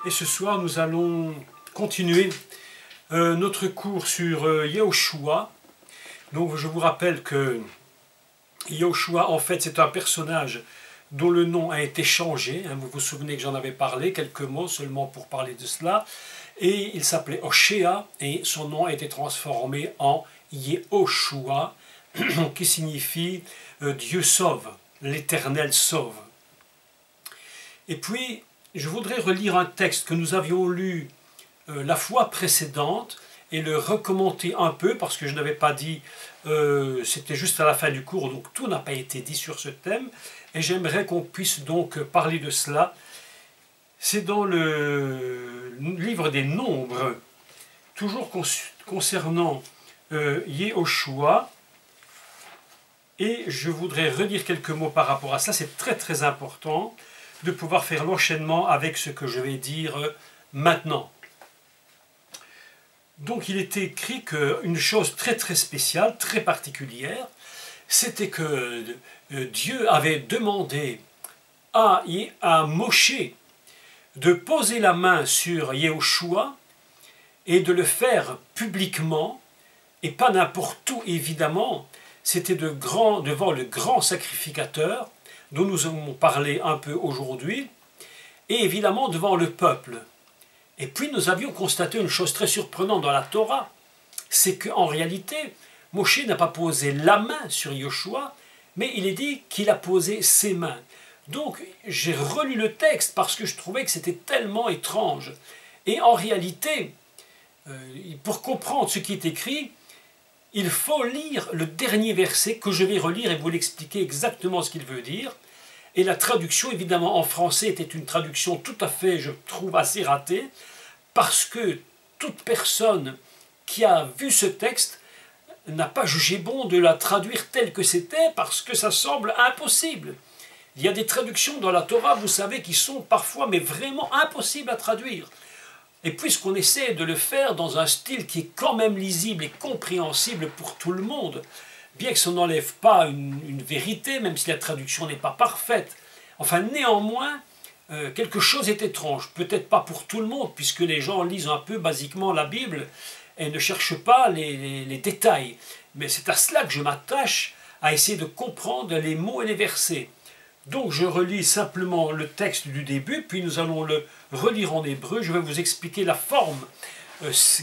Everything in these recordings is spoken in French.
Et ce soir, nous allons continuer notre cours sur Yehoshua. Donc, je vous rappelle que Yehoshua, en fait, c'est un personnage dont le nom a été changé. Vous vous souvenez que j'en avais parlé, quelques mots seulement pour parler de cela. Et il s'appelait Oshéa, et son nom a été transformé en Yehoshua, qui signifie Dieu sauve, l'Éternel sauve. Et puis, je voudrais relire un texte que nous avions lu la fois précédente et le recommenter un peu, parce que je n'avais pas dit, c'était juste à la fin du cours, donc tout n'a pas été dit sur ce thème, et j'aimerais qu'on puisse donc parler de cela. C'est dans le livre des Nombres, toujours concernant Yehoshua, et je voudrais redire quelques mots par rapport à ça. C'est très très important de pouvoir faire l'enchaînement avec ce que je vais dire maintenant. Donc il était écrit qu'une chose très très spéciale, très particulière, c'était que Dieu avait demandé à Moshe de poser la main sur Yehoshua et de le faire publiquement, et pas n'importe où évidemment, c'était devant le grand sacrificateur, dont nous avons parlé un peu aujourd'hui, et évidemment devant le peuple. Et puis nous avions constaté une chose très surprenante dans la Torah, c'est qu'en réalité, Moshe n'a pas posé la main sur Yehoshua, mais il est dit qu'il a posé ses mains. Donc j'ai relu le texte parce que je trouvais que c'était tellement étrange. Et en réalité, pour comprendre ce qui est écrit, il faut lire le dernier verset que je vais relire et vous l'expliquer exactement ce qu'il veut dire. Et la traduction, évidemment, en français était une traduction tout à fait, je trouve, assez ratée, parce que toute personne qui a vu ce texte n'a pas jugé bon de la traduire telle que c'était, parce que ça semble impossible. Il y a des traductions dans la Torah, vous savez, qui sont parfois, mais vraiment impossibles à traduire. Et puisqu'on essaie de le faire dans un style qui est quand même lisible et compréhensible pour tout le monde, bien que ça n'enlève pas une vérité, même si la traduction n'est pas parfaite, enfin néanmoins, quelque chose est étrange. Peut-être pas pour tout le monde, puisque les gens lisent un peu basiquement la Bible et ne cherchent pas les détails. Mais c'est à cela que je m'attache, à essayer de comprendre les mots et les versets. Donc je relis simplement le texte du début, puis nous allons le relire en hébreu. Je vais vous expliquer la forme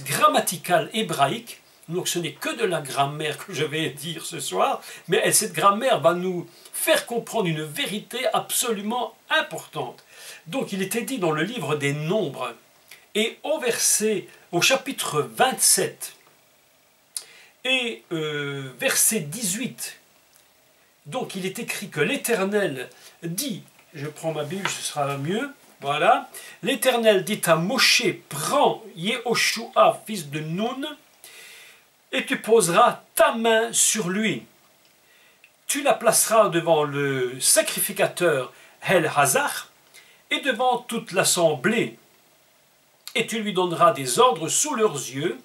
grammaticale hébraïque. Donc ce n'est que de la grammaire que je vais dire ce soir, mais cette grammaire va nous faire comprendre une vérité absolument importante. Donc il était dit dans le livre des Nombres, et au chapitre 27, et verset 18, donc il est écrit que l'Éternel dit, je prends ma Bible, ce sera mieux, voilà, l'Éternel dit à Moshe, prends Yehoshua, fils de Nun, et tu poseras ta main sur lui. Tu la placeras devant le sacrificateur El-Hazar et devant toute l'assemblée, et tu lui donneras des ordres sous leurs yeux,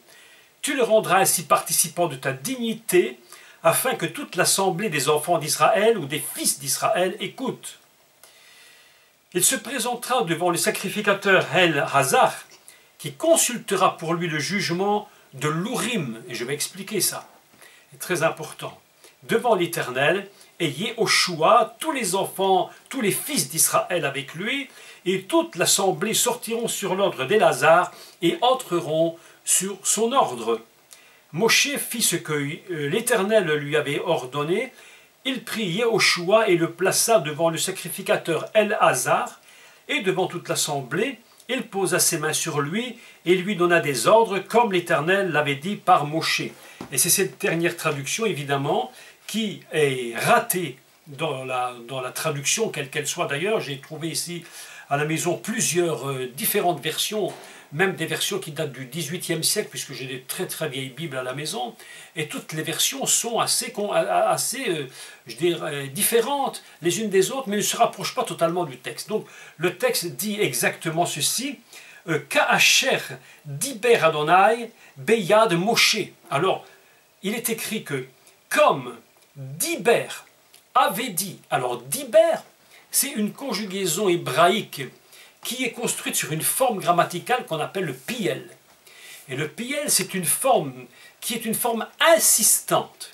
tu le rendras ainsi participant de ta dignité, afin que toute l'assemblée des enfants d'Israël ou des fils d'Israël écoute. Il se présentera devant le sacrificateur El-Hazar, qui consultera pour lui le jugement de l'Urim, et je vais expliquer ça, c'est très important, devant l'Éternel, et Yehoshua, tous les enfants, tous les fils d'Israël avec lui, et toute l'assemblée sortiront sur l'ordre d'Elazar et entreront sur son ordre. Moshe fit ce que l'Éternel lui avait ordonné. Il prit Yehoshua et le plaça devant le sacrificateur El-Hazar, et devant toute l'assemblée, il posa ses mains sur lui et lui donna des ordres comme l'Éternel l'avait dit par Moshe. Et c'est cette dernière traduction, évidemment, qui est ratée dans la traduction, quelle qu'elle soit d'ailleurs. J'ai trouvé ici à la maison plusieurs différentes versions, même des versions qui datent du XVIIIe siècle, puisque j'ai des très très vieilles Bibles à la maison, et toutes les versions sont assez je dirais, différentes les unes des autres, mais ne se rapprochent pas totalement du texte. Donc le texte dit exactement ceci, Ka'asher diber Adonai beyad Moshe. Alors, il est écrit que, comme diber avait dit, alors diber, c'est une conjugaison hébraïque qui est construite sur une forme grammaticale qu'on appelle le piel. Et le piel, c'est une forme qui est une forme insistante.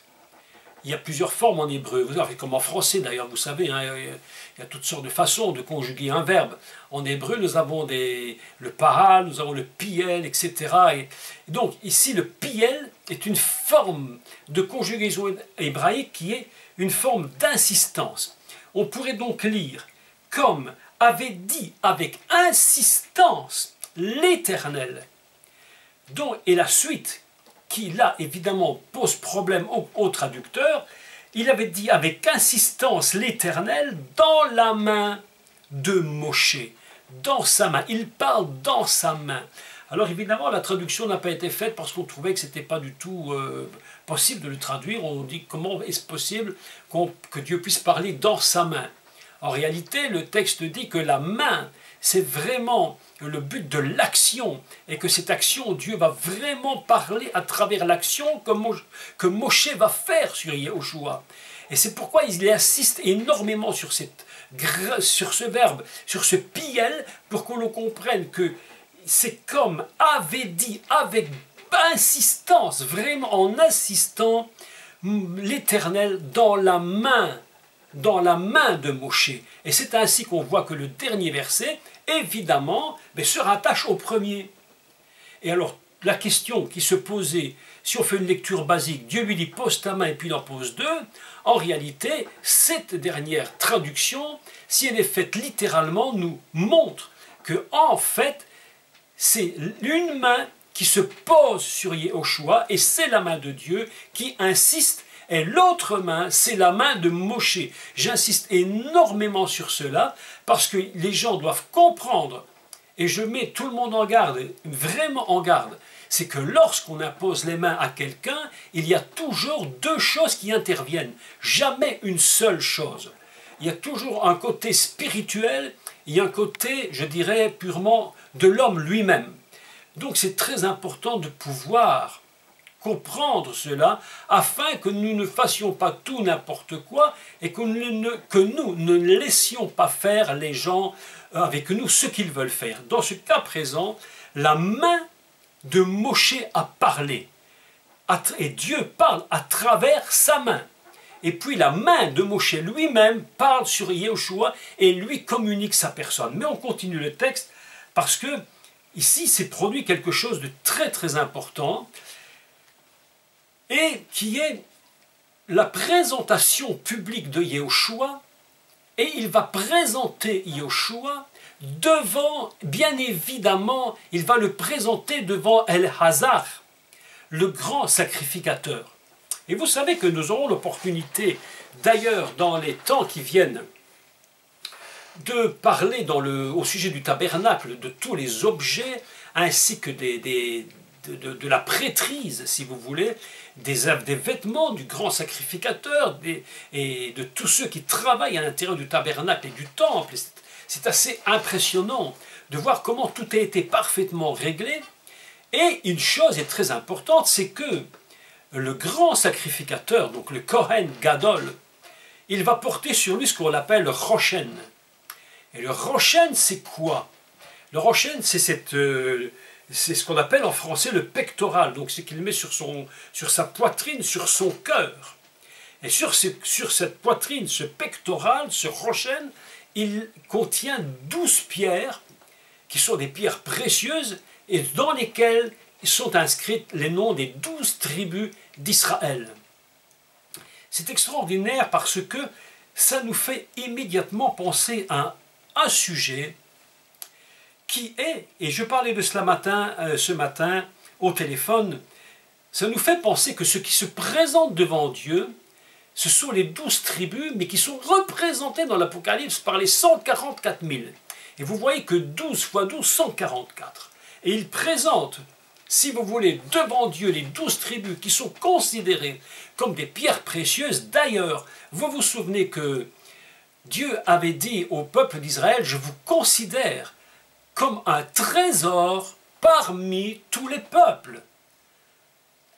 Il y a plusieurs formes en hébreu, vous savez, comme en français d'ailleurs, vous savez, hein, il y a toutes sortes de façons de conjuguer un verbe. En hébreu, nous avons le paral, nous avons le piel, etc. Et donc ici, le piel est une forme de conjugaison hébraïque qui est une forme d'insistance. On pourrait donc lire comme avait dit avec insistance l'Éternel. Et la suite, qui là évidemment pose problème au traducteur, il avait dit avec insistance l'Éternel dans la main de Moshe, dans sa main, il parle dans sa main. Alors évidemment la traduction n'a pas été faite parce qu'on trouvait que ce n'était pas du tout possible de le traduire. On dit comment est-ce possible que Dieu puisse parler dans sa main. En réalité le texte dit que la main c'est vraiment le but de l'action, et que cette action, Dieu va vraiment parler à travers l'action que Moshe va faire sur Yehoshua. Et c'est pourquoi il insiste énormément sur ce verbe, sur ce piel, pour qu'on le comprenne que c'est comme avait dit avec insistance, vraiment en insistant, l'Éternel dans la main de Moshe. Et c'est ainsi qu'on voit que le dernier verset, évidemment, se rattache au premier. Et alors, la question qui se posait, si on fait une lecture basique, Dieu lui dit pose ta main et puis il en pose deux, en réalité, cette dernière traduction, si elle est faite littéralement, nous montre que en fait, c'est une main qui se pose sur Yehoshua et c'est la main de Dieu qui insiste. Et l'autre main, c'est la main de Moshe. J'insiste énormément sur cela, parce que les gens doivent comprendre, et je mets tout le monde en garde, vraiment en garde, c'est que lorsqu'on impose les mains à quelqu'un, il y a toujours deux choses qui interviennent, jamais une seule chose. Il y a toujours un côté spirituel, il y a un côté, je dirais, purement de l'homme lui-même. Donc c'est très important de pouvoir comprendre cela, afin que nous ne fassions pas tout n'importe quoi et que nous ne laissions pas faire les gens avec nous ce qu'ils veulent faire. Dans ce cas présent, la main de Moshe a parlé, et Dieu parle à travers sa main. Et puis la main de Moshe lui-même parle sur Yehoshua et lui communique sa personne. Mais on continue le texte parce que ici s'est produit quelque chose de très très important, et qui est la présentation publique de Yehoshua, et il va présenter Yehoshua devant, bien évidemment, il va le présenter devant El-Hazar, le grand sacrificateur. Et vous savez que nous aurons l'opportunité, d'ailleurs dans les temps qui viennent, de parler au sujet du tabernacle, de tous les objets, ainsi que de la prêtrise, si vous voulez, des vêtements du grand sacrificateur et de tous ceux qui travaillent à l'intérieur du tabernacle et du temple. C'est assez impressionnant de voir comment tout a été parfaitement réglé. Et une chose est très importante, c'est que le grand sacrificateur, donc le Kohen Gadol, il va porter sur lui ce qu'on appelle le Roshen. Et le Roshen, c'est quoi? Le Roshen, c'est ce qu'on appelle en français le pectoral, donc c'est qu'il met sur sa poitrine, sur son cœur. Et sur cette poitrine, ce pectoral, ce Roshen, il contient 12 pierres, qui sont des pierres précieuses, et dans lesquelles sont inscrits les noms des 12 tribus d'Israël. C'est extraordinaire parce que ça nous fait immédiatement penser à un sujet qui est, et je parlais de cela ce matin au téléphone, ça nous fait penser que ceux qui se présentent devant Dieu, ce sont les 12 tribus, mais qui sont représentées dans l'Apocalypse par les 144 000. Et vous voyez que 12 fois 12, 144. Et il présente, si vous voulez, devant Dieu les 12 tribus qui sont considérées comme des pierres précieuses. D'ailleurs, vous vous souvenez que Dieu avait dit au peuple d'Israël, je vous considère comme un trésor parmi tous les peuples.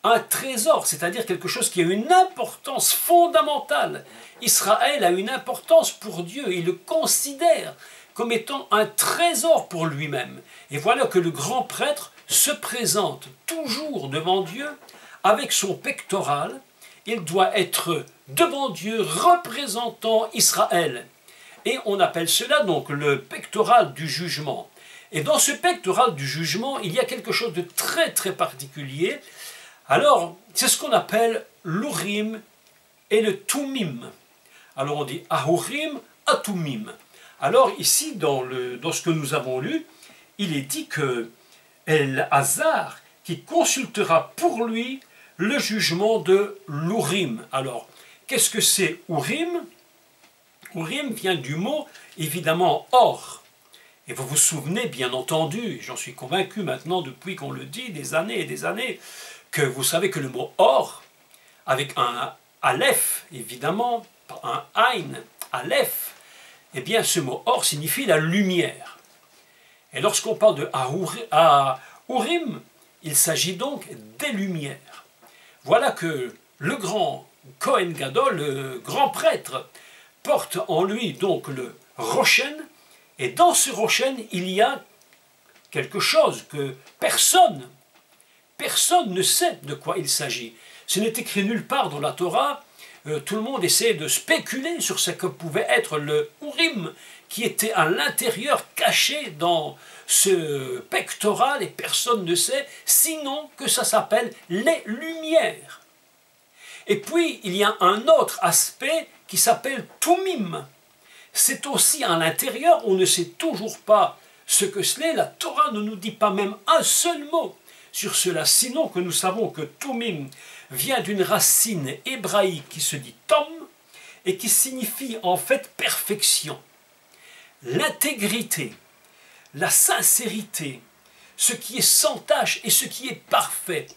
Un trésor, c'est-à-dire quelque chose qui a une importance fondamentale. Israël a une importance pour Dieu, il le considère comme étant un trésor pour lui-même. Et voilà que le grand prêtre se présente toujours devant Dieu avec son pectoral. Il doit être devant Dieu représentant Israël. Et on appelle cela donc le pectoral du jugement. Et dans ce pectoral du jugement, il y a quelque chose de très très particulier. Alors, c'est ce qu'on appelle l'Urim et le Tumim. Alors on dit Ahurim, Atumim. Alors ici, dans ce que nous avons lu, il est dit que El-Hazar qui consultera pour lui le jugement de l'Urim. Alors, qu'est-ce que c'est Urim? Urim vient du mot, évidemment, or. Et vous vous souvenez, bien entendu, j'en suis convaincu maintenant depuis qu'on le dit des années et des années, que vous savez que le mot or, avec un aleph, évidemment, un ain, aleph, eh bien ce mot or signifie la lumière. Et lorsqu'on parle de Urim, il s'agit donc des lumières. Voilà que le grand Kohen Gadol, le grand prêtre, porte en lui donc le Roshen, et dans ce Roshen, il y a quelque chose que personne ne sait de quoi il s'agit. Ce n'est écrit nulle part dans la Torah. Tout le monde essaie de spéculer sur ce que pouvait être le Urim, qui était à l'intérieur, caché dans ce pectoral, et personne ne sait, sinon que ça s'appelle les lumières. Et puis, il y a un autre aspect qui s'appelle Tumim. C'est aussi à l'intérieur, on ne sait toujours pas ce que c'est. La Torah ne nous dit pas même un seul mot sur cela, sinon que nous savons que Tumim vient d'une racine hébraïque qui se dit Tom et qui signifie en fait perfection. L'intégrité, la sincérité, ce qui est sans tache et ce qui est parfait.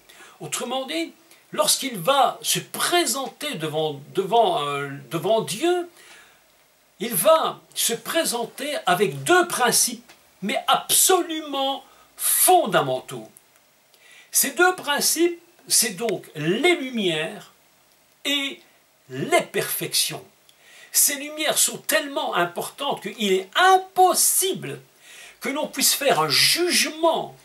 Autrement dit, lorsqu'il va se présenter devant Dieu, il va se présenter avec deux principes, mais absolument fondamentaux. Ces deux principes, c'est donc les lumières et les perfections. Ces lumières sont tellement importantes qu'il est impossible que l'on puisse faire un jugement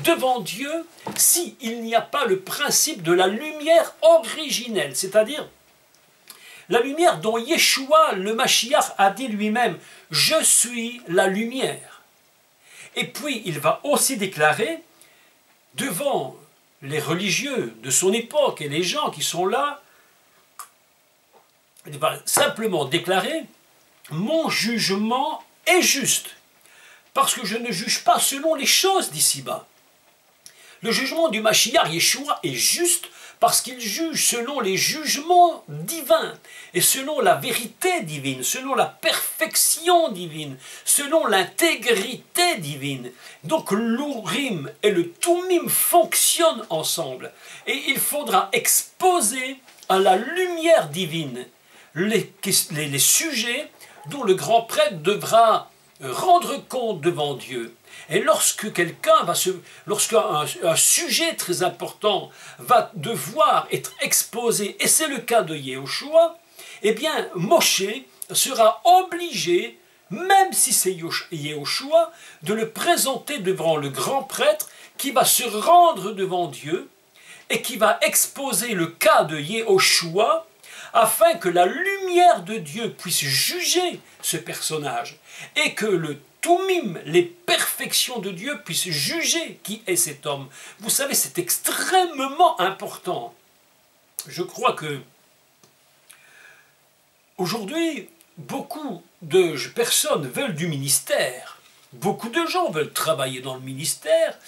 devant Dieu s'il n'y a pas le principe de la lumière originelle, c'est-à-dire la lumière dont Yeshua, le Mashiach, a dit lui-même « Je suis la lumière ». Et puis il va aussi déclarer devant les religieux de son époque et les gens qui sont là, il va simplement déclarer « Mon jugement est juste, parce que je ne juge pas selon les choses d'ici-bas. » Le jugement du Mashiach Yeshua est juste parce qu'il juge selon les jugements divins et selon la vérité divine, selon la perfection divine, selon l'intégrité divine. Donc l'Urim et le Tumim fonctionnent ensemble et il faudra exposer à la lumière divine les sujets dont le grand prêtre devra rendre compte devant Dieu. Et lorsque lorsqu'un sujet très important va devoir être exposé, et c'est le cas de Yehoshua, eh bien Moshe sera obligé, même si c'est Yehoshua, de le présenter devant le grand prêtre qui va se rendre devant Dieu et qui va exposer le cas de Yehoshua afin que la lumière de Dieu puisse juger ce personnage et que le Tumim, les perfections de Dieu, puissent juger qui est cet homme. Vous savez, c'est extrêmement important. Je crois que aujourd'hui, beaucoup de personnes veulent du ministère. Beaucoup de gens veulent travailler dans le ministère,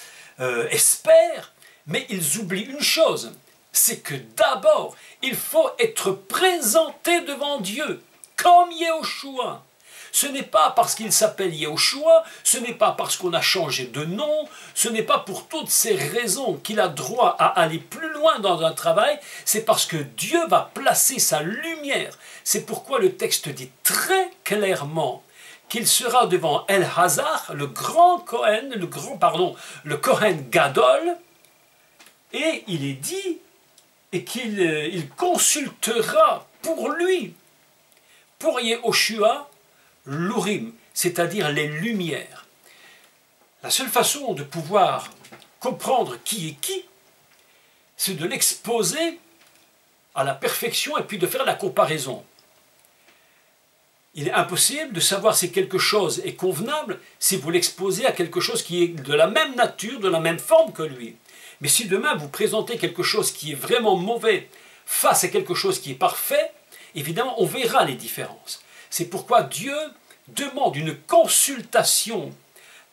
espèrent, mais ils oublient une chose, c'est que d'abord, il faut être présenté devant Dieu, comme Yehoshua. Ce n'est pas parce qu'il s'appelle Yehoshua, ce n'est pas parce qu'on a changé de nom, ce n'est pas pour toutes ces raisons qu'il a droit à aller plus loin dans un travail, c'est parce que Dieu va placer sa lumière. C'est pourquoi le texte dit très clairement qu'il sera devant El-Hazar, le Kohen Gadol, et il est dit et qu'il consultera pour lui, pour Yehoshua, l'Urim. c'est-à-dire les lumières. La seule façon de pouvoir comprendre qui est qui, c'est de l'exposer à la perfection et puis de faire la comparaison. Il est impossible de savoir si quelque chose est convenable si vous l'exposez à quelque chose qui est de la même nature, de la même forme que lui. Mais si demain vous présentez quelque chose qui est vraiment mauvais face à quelque chose qui est parfait, évidemment on verra les différences. C'est pourquoi Dieu demande une consultation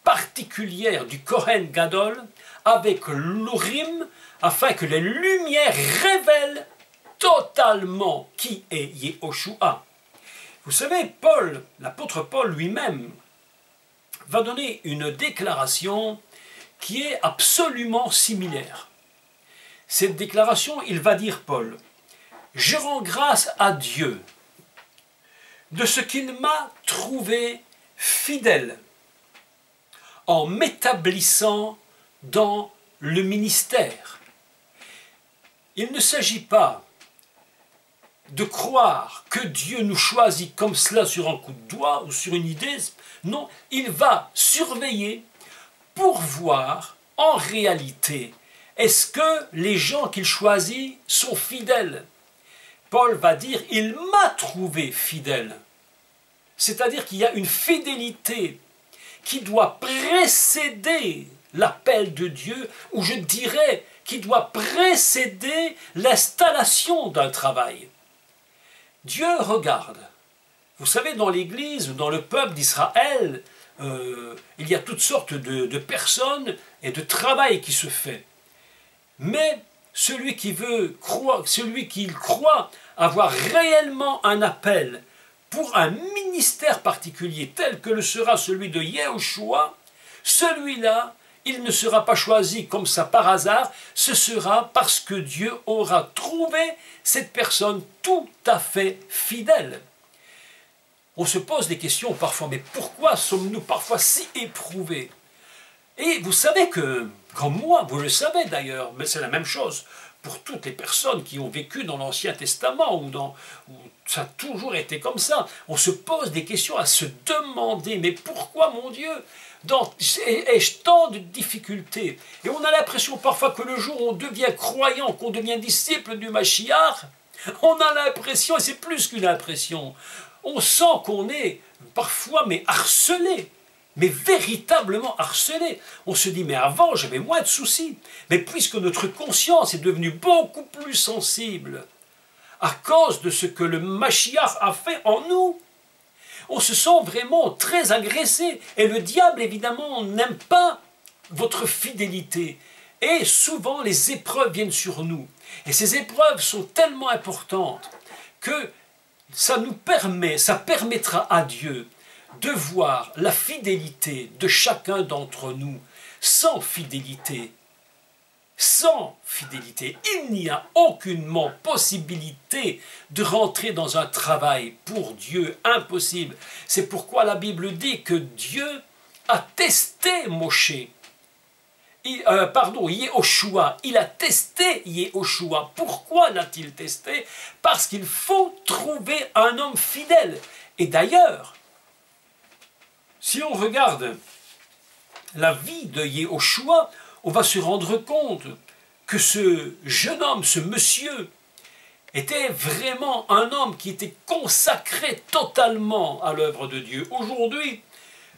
particulière du Kohen Gadol avec l'Urim afin que les lumières révèlent totalement qui est Yehoshua. Vous savez, Paul, l'apôtre Paul lui-même, va donner une déclaration qui est absolument similaire. Cette déclaration, il va dire, Paul, « Je rends grâce à Dieu de ce qu'il m'a trouvé fidèle en m'établissant dans le ministère. » Il ne s'agit pas de croire que Dieu nous choisit comme cela sur un coup de doigt ou sur une idée. Non, il va surveiller pour voir en réalité est-ce que les gens qu'il choisit sont fidèles. Paul va dire « il m'a trouvé fidèle ». C'est-à-dire qu'il y a une fidélité qui doit précéder l'appel de Dieu, ou je dirais qui doit précéder l'installation d'un travail. Dieu regarde. Vous savez, dans l'Église, dans le peuple d'Israël, il y a toutes sortes de personnes et de travail qui se fait. Mais celui qui croit avoir réellement un appel pour un ministère particulier, tel que le sera celui de Yehoshua, celui-là, il ne sera pas choisi comme ça par hasard, ce sera parce que Dieu aura trouvé cette personne tout à fait fidèle. On se pose des questions parfois, mais pourquoi sommes-nous parfois si éprouvés? Et vous savez que, comme moi, vous le savez d'ailleurs, mais c'est la même chose pour toutes les personnes qui ont vécu dans l'Ancien Testament, où ça a toujours été comme ça. On se pose des questions à se demander, mais pourquoi mon Dieu ai-je tant de difficultés? Et on a l'impression parfois que le jour où on devient croyant, qu'on devient disciple du Mashiach, on a l'impression, et c'est plus qu'une impression, on sent qu'on est parfois mais harcelé, mais véritablement harcelé. On se dit, mais avant j'avais moins de soucis, mais puisque notre conscience est devenue beaucoup plus sensible à cause de ce que le Mashiach a fait en nous, on se sent vraiment très agressé. Et le diable, évidemment, n'aime pas votre fidélité. Et souvent, les épreuves viennent sur nous. Et ces épreuves sont tellement importantes que ça permettra à Dieu de voir la fidélité de chacun d'entre nous. Sans fidélité, il n'y a aucunement possibilité de rentrer dans un travail pour Dieu, impossible. C'est pourquoi la Bible dit que Dieu a testé Yehoshua. Il a testé Yehoshua. Pourquoi l'a-t-il testé? Parce qu'il faut trouver un homme fidèle. Et d'ailleurs, si on regarde la vie de Yehoshua, on va se rendre compte que ce jeune homme, ce monsieur, était vraiment un homme qui était consacré totalement à l'œuvre de Dieu. Aujourd'hui,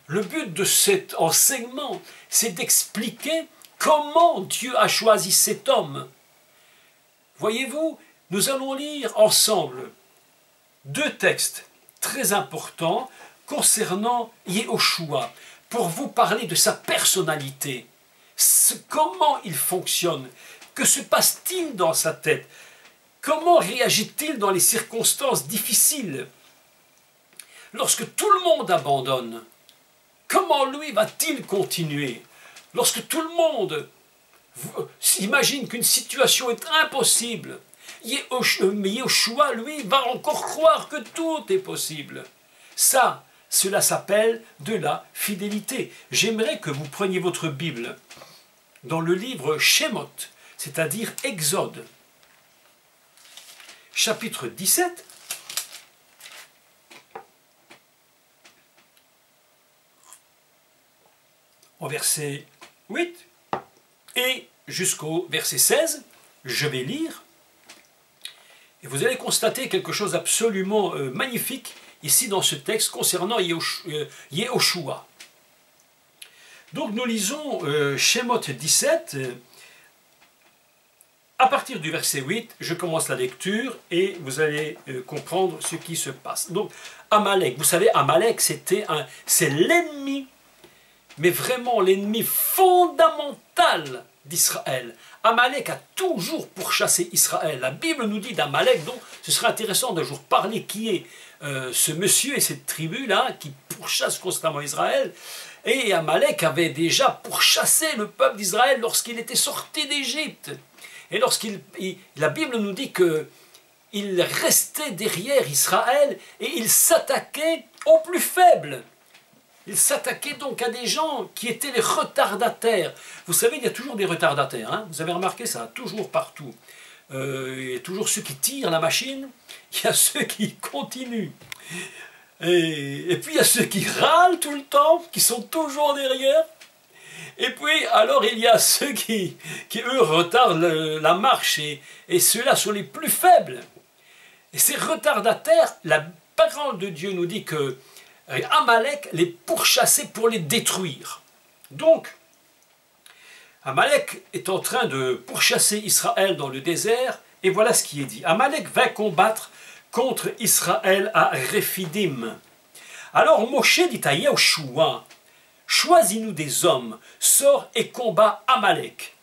le but de cet enseignement, c'est d'expliquer comment Dieu a choisi cet homme. Voyez-vous, nous allons lire ensemble deux textes très importants concernant Yehoshua, pour vous parler de sa personnalité. Comment il fonctionne? Que se passe-t-il dans sa tête? Comment réagit-il dans les circonstances difficiles? Lorsque tout le monde abandonne, comment lui va-t-il continuer? Lorsque tout le monde s'imagine qu'une situation est impossible, Yehoshua, lui, va encore croire que tout est possible. Cela s'appelle de la fidélité. J'aimerais que vous preniez votre Bible dans le livre Shemot, c'est-à-dire Exode, chapitre 17, au verset 8 et jusqu'au verset 16. Je vais lire. Et vous allez constater quelque chose d'absolument magnifique ici dans ce texte concernant Yehoshua. Donc nous lisons Shemot 17. À partir du verset 8, je commence la lecture et vous allez comprendre ce qui se passe. Donc Amalek, vous savez, Amalek c'est l'ennemi, mais vraiment l'ennemi fondamental d'Israël. Amalek a toujours pourchassé Israël. La Bible nous dit d'Amalek, donc ce serait intéressant d'un jour parler qui est ce monsieur et cette tribu-là qui pourchasse constamment Israël. Et Amalek avait déjà pourchassé le peuple d'Israël lorsqu'il était sorti d'Égypte. Et la Bible nous dit qu'il restait derrière Israël et il s'attaquait aux plus faibles. Il s'attaquait donc à des gens qui étaient les retardataires. Vous savez, il y a toujours des retardataires. Hein, vous avez remarqué ça, toujours partout. Il y a toujours ceux qui tirent la machine, il y a ceux qui continuent. Et puis il y a ceux qui râlent tout le temps, qui sont toujours derrière. Et puis alors il y a ceux qui eux, retardent la marche. Et ceux-là sont les plus faibles. Et ces retardataires, la parole de Dieu nous dit que Amalek les pourchassait pour les détruire. Donc, Amalek est en train de pourchasser Israël dans le désert, et voilà ce qui est dit. Amalek va combattre contre Israël à Rephidim. Alors Moshe dit à Yehoshua, choisis-nous des hommes, sors et combat Amalek.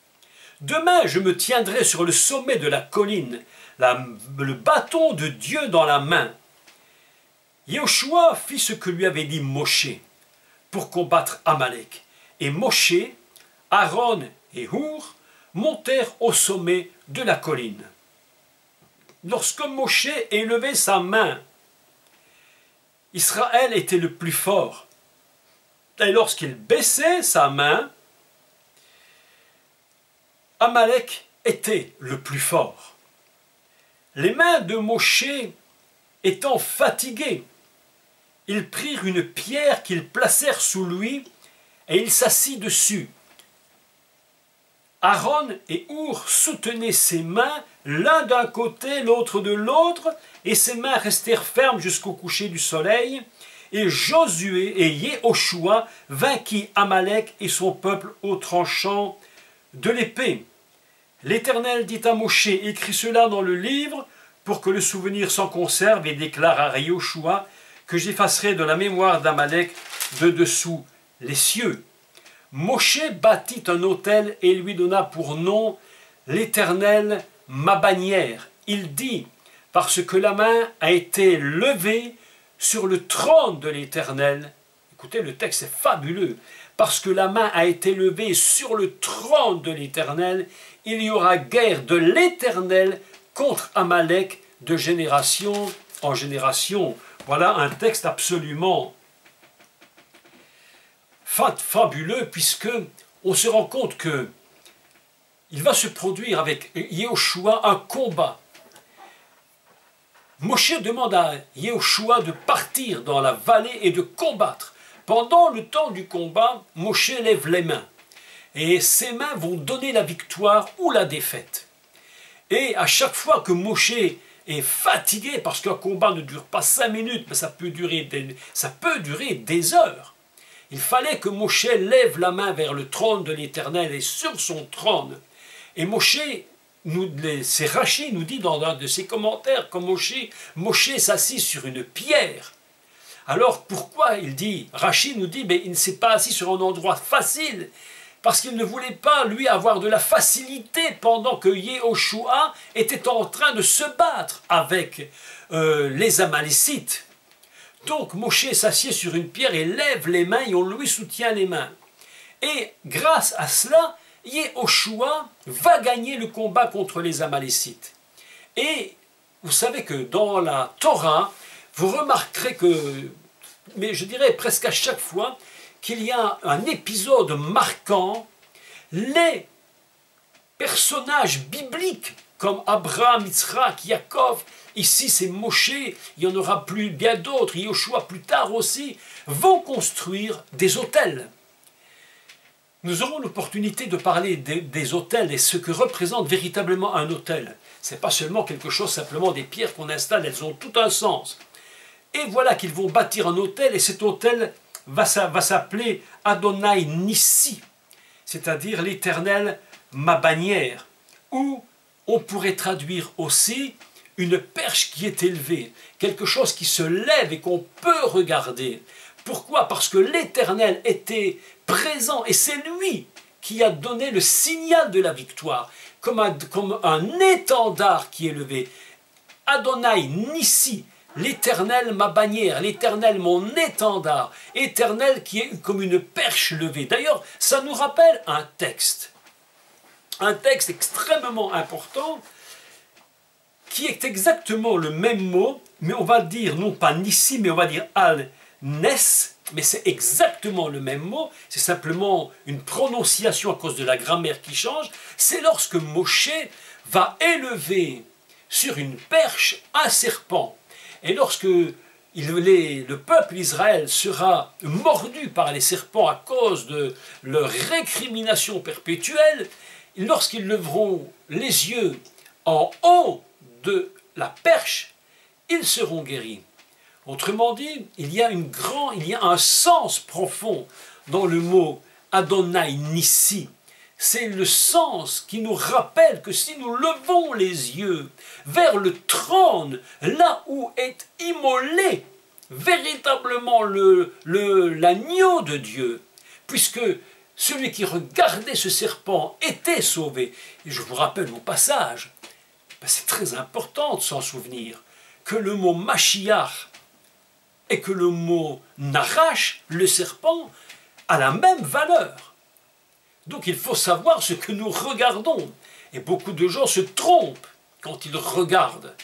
Demain je me tiendrai sur le sommet de la colline, le bâton de Dieu dans la main. Yehoshua fit ce que lui avait dit Moshe pour combattre Amalek. Et Moshe, Aaron et Hour montèrent au sommet de la colline. Lorsque Moshe élevait sa main, Israël était le plus fort. Et lorsqu'il baissait sa main, Amalek était le plus fort. Les mains de Moshe étant fatiguées, ils prirent une pierre qu'ils placèrent sous lui et il s'assit dessus. Aaron et Hour soutenaient ses mains, l'un d'un côté, l'autre de l'autre, et ses mains restèrent fermes jusqu'au coucher du soleil. Et Josué et Yehoshua vainquit Amalek et son peuple au tranchant de l'épée. L'Éternel dit à Moshe, écris cela dans le livre, pour que le souvenir s'en conserve, et déclare à Yehoshua que j'effacerai de la mémoire d'Amalek de dessous les cieux. Moshe bâtit un autel et lui donna pour nom l'Éternel ma bannière. Il dit, parce que la main a été levée sur le trône de l'Éternel. Écoutez, le texte est fabuleux. Parce que la main a été levée sur le trône de l'Éternel, il y aura guerre de l'Éternel contre Amalek de génération en génération. Voilà un texte absolument fabuleux, puisque on se rend compte que il va se produire avec Yehoshua un combat. Moshe demande à Yehoshua de partir dans la vallée et de combattre. Pendant le temps du combat, Moshe lève les mains. Et ses mains vont donner la victoire ou la défaite. Et à chaque fois que Moshe est fatigué, parce qu'un combat ne dure pas 5 minutes, mais ça peut durer des heures. Il fallait que Moshe lève la main vers le trône de l'Éternel et sur son trône. Et Moshe, c'est Rachi nous dit dans un de ses commentaires que Moshe s'assit sur une pierre. Alors pourquoi il dit, Rachi nous dit, mais il ne s'est pas assis sur un endroit facile, parce qu'il ne voulait pas, lui, avoir de la facilité pendant que Yehoshua était en train de se battre avec les Amalécites. Donc Moshe s'assied sur une pierre et lève les mains et on lui soutient les mains. Et grâce à cela, Yehoshua va gagner le combat contre les Amalécites. Et vous savez que dans la Torah, vous remarquerez que, mais je dirais presque à chaque fois, qu'il y a un épisode marquant, les personnages bibliques comme Abraham, Yitzhak, Yaakov, ici c'est Moshe, il y en aura plus bien d'autres, Yehoshua plus tard aussi, vont construire des autels. nous aurons l'opportunité de parler des autels et ce que représente véritablement un autel. Ce n'est pas seulement quelque chose, simplement des pierres qu'on installe, elles ont tout un sens. Et voilà qu'ils vont bâtir un autel, et cet autel va s'appeler Adonai Nissi, c'est-à-dire l'Éternel, ma bannière, ou on pourrait traduire aussi une perche qui est élevée, quelque chose qui se lève et qu'on peut regarder. Pourquoi? Parce que l'Éternel était présent et c'est lui qui a donné le signal de la victoire, comme un étendard qui est levé. Adonai Nissi, l'Éternel ma bannière, l'Éternel mon étendard, Éternel qui est comme une perche levée. D'ailleurs, ça nous rappelle un texte extrêmement important, qui est exactement le même mot, mais on va dire non pas Nissi, mais on va dire Al-Nes, mais c'est exactement le même mot, c'est simplement une prononciation à cause de la grammaire qui change. C'est lorsque Moshe va élever sur une perche un serpent. Et lorsque le peuple d'Israël sera mordu par les serpents à cause de leur récrimination perpétuelle, lorsqu'ils leveront les yeux en haut de la perche, ils seront guéris. Autrement dit, il y a un sens profond dans le mot Adonai Nissi. C'est le sens qui nous rappelle que si nous levons les yeux vers le trône, là où est immolé véritablement l'agneau de Dieu, puisque celui qui regardait ce serpent était sauvé. Et je vous rappelle au passage, c'est très important de s'en souvenir, que le mot Mashiach et que le mot Narash, le serpent, a la même valeur. Donc il faut savoir ce que nous regardons. Et beaucoup de gens se trompent quand ils regardent.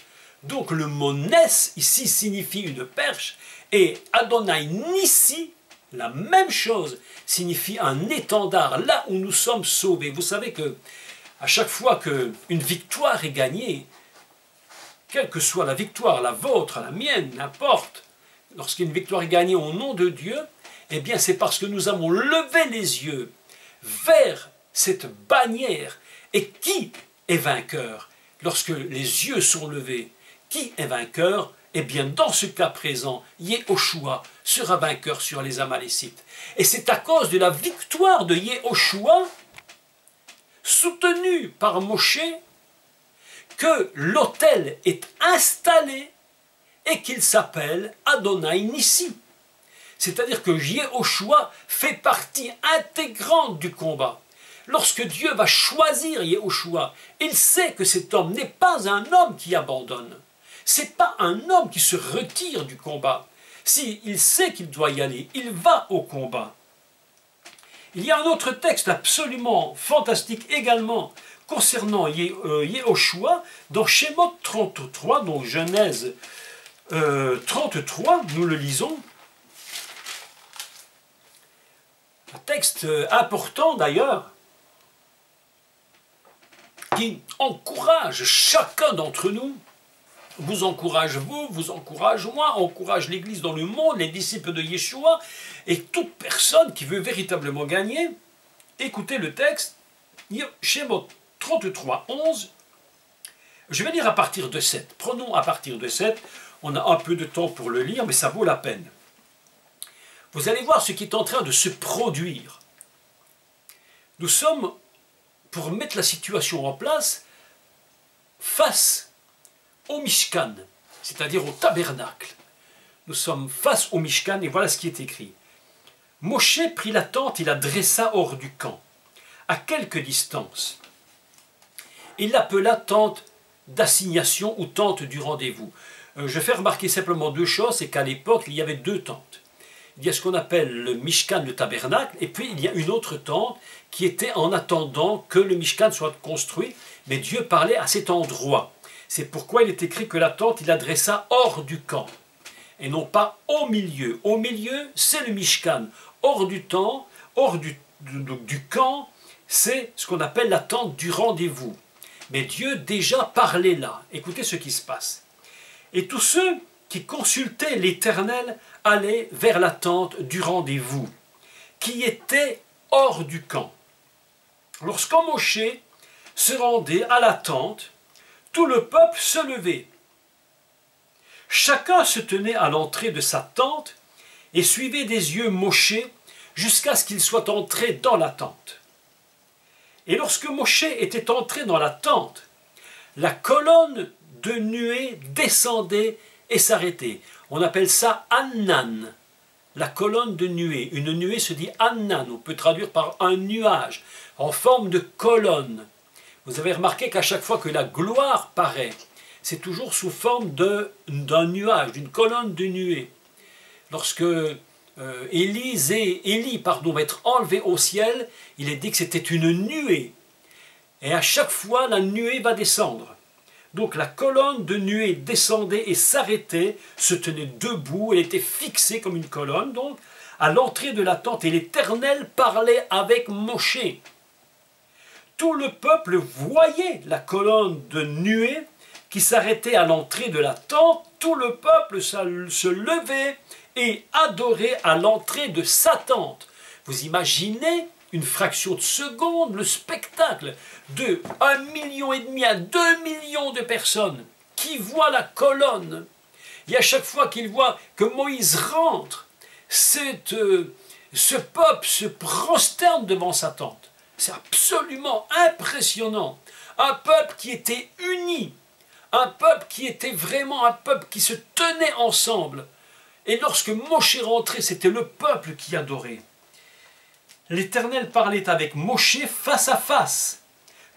Donc le mot Nes ici signifie une perche et Adonai Nissi, la même chose, signifie un étendard, là où nous sommes sauvés. Vous savez que à chaque fois qu'une victoire est gagnée, quelle que soit la victoire, la vôtre, la mienne, n'importe, lorsqu'une victoire est gagnée au nom de Dieu, eh bien c'est parce que nous avons levé les yeux vers cette bannière. Et qui est vainqueur? Lorsque les yeux sont levés, qui est vainqueur? Eh bien dans ce cas présent, Yehoshua sera vainqueur sur les Amalécites. Et c'est à cause de la victoire de Yehoshua, soutenue par Moshe, que l'autel est installé et qu'il s'appelle Adonai Nissi. C'est-à-dire que Yehoshua fait partie intégrante du combat. Lorsque Dieu va choisir Yehoshua, il sait que cet homme n'est pas un homme qui abandonne. Ce n'est pas un homme qui se retire du combat. S'il sait qu'il doit y aller, il va au combat. Il y a un autre texte absolument fantastique également concernant Yehoshua, dans Shemot 33, donc Genèse 33, nous le lisons. Un texte important d'ailleurs, qui encourage chacun d'entre nous, vous encourage vous, vous encourage moi, encourage l'Église dans le monde, les disciples de Yeshua, et toute personne qui veut véritablement gagner. Écoutez le texte, Shemot 33, 11, je vais lire à partir de 7. Prenons à partir de 7, on a un peu de temps pour le lire, mais ça vaut la peine. Vous allez voir ce qui est en train de se produire. Nous sommes, pour mettre la situation en place, face au Mishkan, c'est-à-dire au tabernacle. Nous sommes face au Mishkan et voilà ce qui est écrit. Moshe prit la tente et la dressa hors du camp, à quelque distance. Il l'appela tente d'assignation ou tente du rendez-vous. Je fais remarquer simplement deux choses, c'est qu'à l'époque, il y avait deux tentes. Il y a ce qu'on appelle le Mishkan, le tabernacle, et puis il y a une autre tente qui était en attendant que le Mishkan soit construit, mais Dieu parlait à cet endroit. C'est pourquoi il est écrit que la tente, il adressa hors du camp, et non pas au milieu. Au milieu, c'est le Mishkan. Hors du temps, hors du camp, c'est ce qu'on appelle la tente du rendez-vous. Mais Dieu déjà parlait là. Écoutez ce qui se passe. Et tous ceux qui consultaient l'Éternel allaient vers la tente du rendez-vous, qui était hors du camp. Lorsqu'en Moshe se rendait à la tente, tout le peuple se levait. Chacun se tenait à l'entrée de sa tente et suivait des yeux Moshe jusqu'à ce qu'il soit entré dans la tente. Et lorsque Moshe était entré dans la tente, la colonne de nuée descendait et s'arrêtait. On appelle ça Annan, la colonne de nuée. Une nuée se dit Annan, on peut traduire par un nuage, en forme de colonne. Vous avez remarqué qu'à chaque fois que la gloire paraît, c'est toujours sous forme d'un nuage, d'une colonne de nuée. Lorsque Élie va être enlevé au ciel, il est dit que c'était une nuée. Et à chaque fois, la nuée va descendre. Donc la colonne de nuée descendait et s'arrêtait, se tenait debout, elle était fixée comme une colonne, donc, à l'entrée de la tente. Et l'Éternel parlait avec Moshe. Tout le peuple voyait la colonne de nuée qui s'arrêtait à l'entrée de la tente. Tout le peuple se levait et adorait à l'entrée de sa tente. Vous imaginez une fraction de seconde, le spectacle de 1,5 million à 2 millions de personnes qui voient la colonne. Et à chaque fois qu'ils voient que Moïse rentre, ce peuple se prosterne devant sa tente. C'est absolument impressionnant. Un peuple qui était uni, un peuple qui était vraiment un peuple qui se tenait ensemble. Et lorsque Moshe rentrait, c'était le peuple qui adorait. L'Éternel parlait avec Moshe face à face,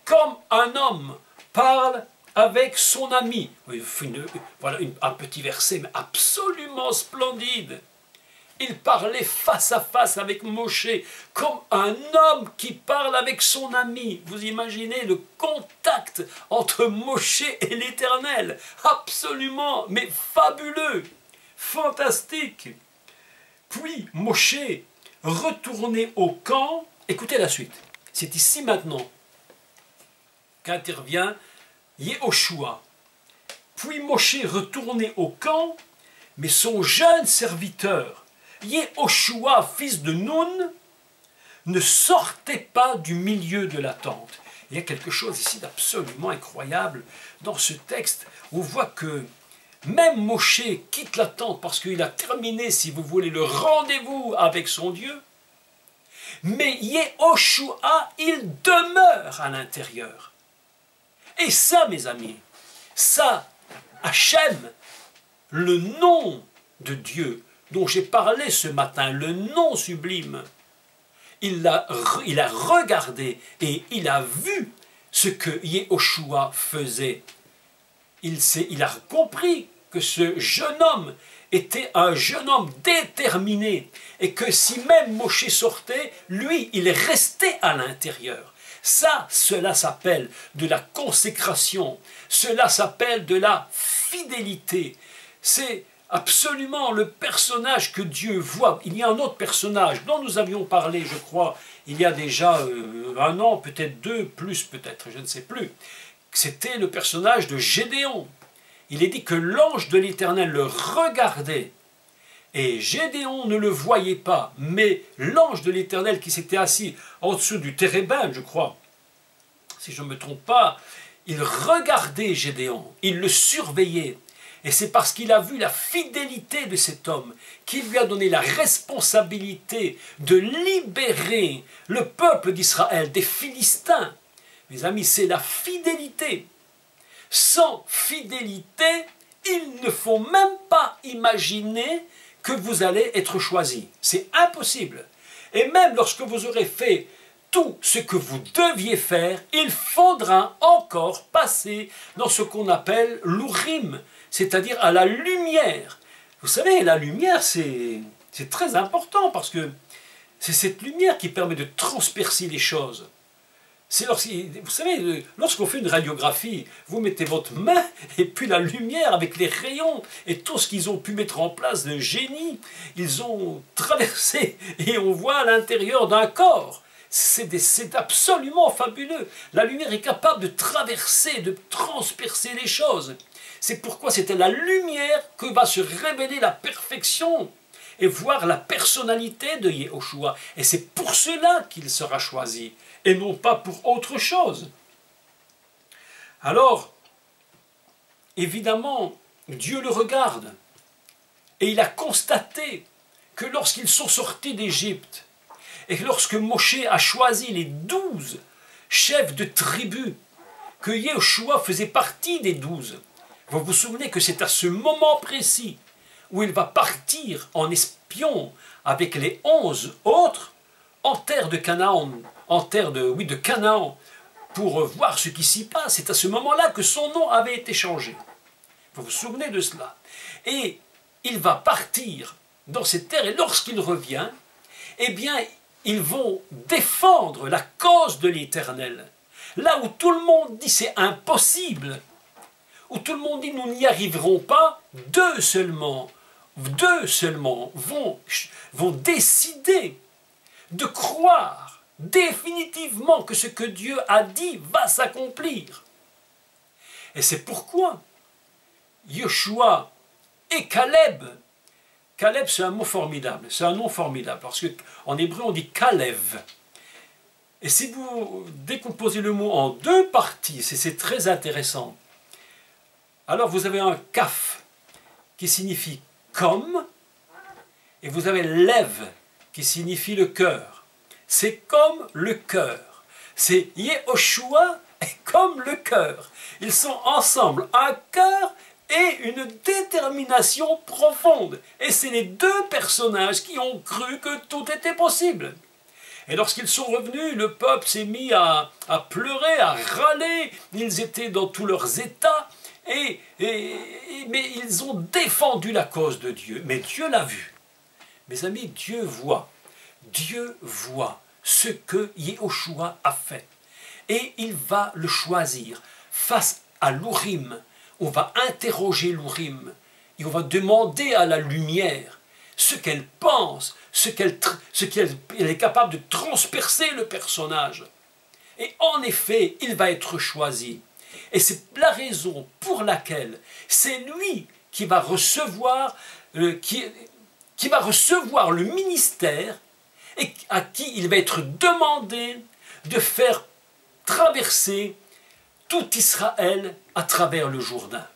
comme un homme parle avec son ami. Voilà un petit verset, mais absolument splendide. Il parlait face à face avec Moshe, comme un homme qui parle avec son ami. Vous imaginez le contact entre Moshe et l'Éternel. Absolument, mais fabuleux, fantastique. Puis Moshe retourné au camp. Écoutez la suite. C'est ici maintenant qu'intervient Yehoshua. Puis Moshe retourné au camp, mais son jeune serviteur, Yehoshua, fils de Nun, ne sortait pas du milieu de la tente. Il y a quelque chose ici d'absolument incroyable dans ce texte. On voit que même Moshe quitte la tente parce qu'il a terminé, si vous voulez, le rendez-vous avec son Dieu. Mais Yehoshua, il demeure à l'intérieur. Et ça, mes amis, ça, Hachem, le nom de Dieu dont j'ai parlé ce matin, le nom sublime, il a regardé et il a vu ce que Yehoshua faisait. Il a compris que ce jeune homme était un jeune homme déterminé et que si même Moshe sortait, lui, il restait à l'intérieur. Cela s'appelle de la consécration, cela s'appelle de la fidélité. C'est absolument le personnage que Dieu voit. Il y a un autre personnage dont nous avions parlé, je crois, il y a déjà 1 an, peut-être 2, plus peut-être, je ne sais plus. C'était le personnage de Gédéon. Il est dit que l'ange de l'Éternel le regardait et Gédéon ne le voyait pas, mais l'ange de l'Éternel qui s'était assis en dessous du térébinthe, je crois, si je ne me trompe pas, il regardait Gédéon, il le surveillait. Et c'est parce qu'il a vu la fidélité de cet homme qu'il lui a donné la responsabilité de libérer le peuple d'Israël des Philistins. Mes amis, c'est la fidélité. Sans fidélité, il ne faut même pas imaginer que vous allez être choisi. C'est impossible. Et même lorsque vous aurez fait tout ce que vous deviez faire, il faudra encore passer dans ce qu'on appelle l'Urim, c'est-à-dire à la lumière. Vous savez, la lumière, c'est très important parce que c'est cette lumière qui permet de transpercer les choses. Vous savez, lorsqu'on fait une radiographie, vous mettez votre main et puis la lumière avec les rayons et tout ce qu'ils ont pu mettre en place de génie, ils ont traversé et on voit à l'intérieur d'un corps. C'est absolument fabuleux. La lumière est capable de traverser, de transpercer les choses. C'est pourquoi c'est à la lumière que va se révéler la perfection. et voir la personnalité de Yehoshua. Et c'est pour cela qu'il sera choisi, et non pas pour autre chose. Alors, évidemment, Dieu le regarde, et il a constaté que lorsqu'ils sont sortis d'Égypte, et que lorsque Moshe a choisi les 12 chefs de tribus, que Yehoshua faisait partie des 12, vous vous souvenez que c'est à ce moment précis où il va partir en espion avec les 11 autres en terre de Canaan, de Canaan, pour voir ce qui s'y passe. C'est à ce moment-là que son nom avait été changé. Vous vous souvenez de cela? Et il va partir dans cette terre, et lorsqu'il revient, eh bien, ils vont défendre la cause de l'Éternel. Là où tout le monde dit c'est impossible, où tout le monde dit nous n'y arriverons pas, deux seulement vont décider de croire définitivement que ce que Dieu a dit va s'accomplir. Et c'est pourquoi Yoshua et Caleb, Caleb c'est un mot formidable, c'est un nom formidable, parce qu'en hébreu on dit Kalev. Et si vous décomposez le mot en deux parties, c'est très intéressant. Alors vous avez un kaf qui signifie comme, et vous avez lev qui signifie le cœur. C'est comme le cœur. C'est Yehoshua et comme le cœur. Ils sont ensemble, un cœur et une détermination profonde. Et c'est les deux personnages qui ont cru que tout était possible. Et lorsqu'ils sont revenus, le peuple s'est mis à pleurer, à râler. Ils étaient dans tous leurs états. Mais ils ont défendu la cause de Dieu. Mais Dieu l'a vu. Mes amis, Dieu voit ce que Yehoshua a fait. Et il va le choisir. Face à l'Urim, on va interroger l'Urim. Et on va demander à la lumière ce qu'elle pense, ce qu'elle est capable de transpercer le personnage. Et en effet, il va être choisi. Et c'est la raison pour laquelle c'est lui qui va recevoir, qui va recevoir le ministère et à qui il va être demandé de faire traverser tout Israël à travers le Jourdain.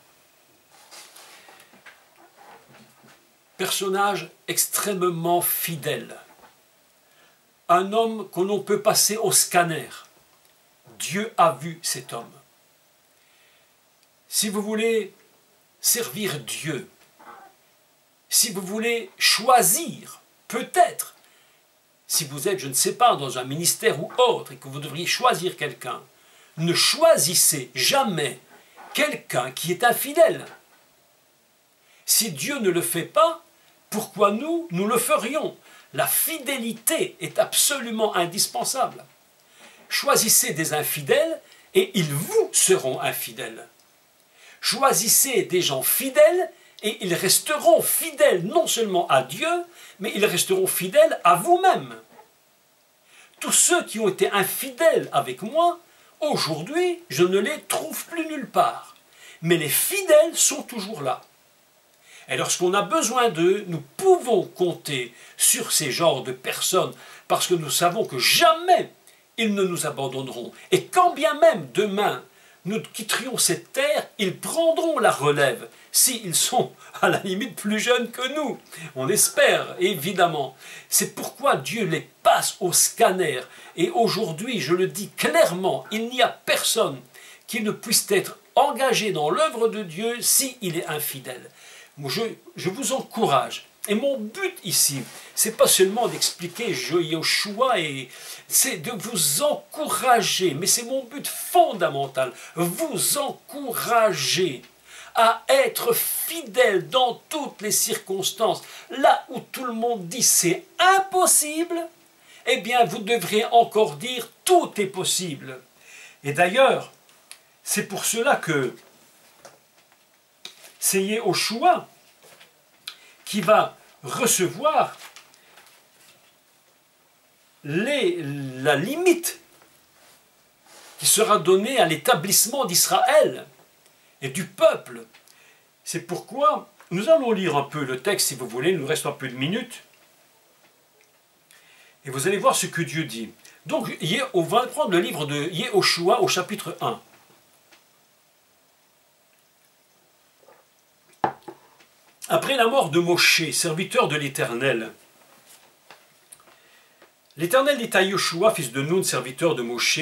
Personnage extrêmement fidèle. Un homme que l'on peut passer au scanner. Dieu a vu cet homme. Si vous voulez servir Dieu, si vous voulez choisir, peut-être, si vous êtes, je ne sais pas, dans un ministère ou autre, et que vous devriez choisir quelqu'un, ne choisissez jamais quelqu'un qui est infidèle. Si Dieu ne le fait pas, pourquoi nous le ferions? La fidélité est absolument indispensable. Choisissez des infidèles et ils vous seront infidèles. Choisissez des gens fidèles et ils resteront fidèles non seulement à Dieu, mais ils resteront fidèles à vous-même. Tous ceux qui ont été infidèles avec moi, aujourd'hui, je ne les trouve plus nulle part. Mais les fidèles sont toujours là. Et lorsqu'on a besoin d'eux, nous pouvons compter sur ces genres de personnes parce que nous savons que jamais ils ne nous abandonneront. Et quand bien même demain nous quitterions cette terre, ils prendront la relève s'ils sont à la limite plus jeunes que nous. On espère, évidemment. C'est pourquoi Dieu les passe au scanner. Et aujourd'hui, je le dis clairement, il n'y a personne qui ne puisse être engagé dans l'œuvre de Dieu s'il est infidèle. Je vous encourage. Et mon but ici, c'est pas seulement d'expliquer Yoshua, c'est de vous encourager, mais c'est mon but fondamental, vous encourager à être fidèle dans toutes les circonstances. Là où tout le monde dit c'est impossible, eh bien vous devriez encore dire tout est possible. Et d'ailleurs, c'est pour cela que c'est Yehoshua qui va recevoir la limite qui sera donnée à l'établissement d'Israël et du peuple. C'est pourquoi Nous allons lire un peu le texte si vous voulez, il nous reste un peu de minutes. Et vous allez voir ce que Dieu dit. Donc, on va prendre le livre de Yehoshua au chapitre 1. Après la mort de Moshe, serviteur de l'Éternel, l'Éternel dit à Yehoshua, fils de Nun, serviteur de Moshe,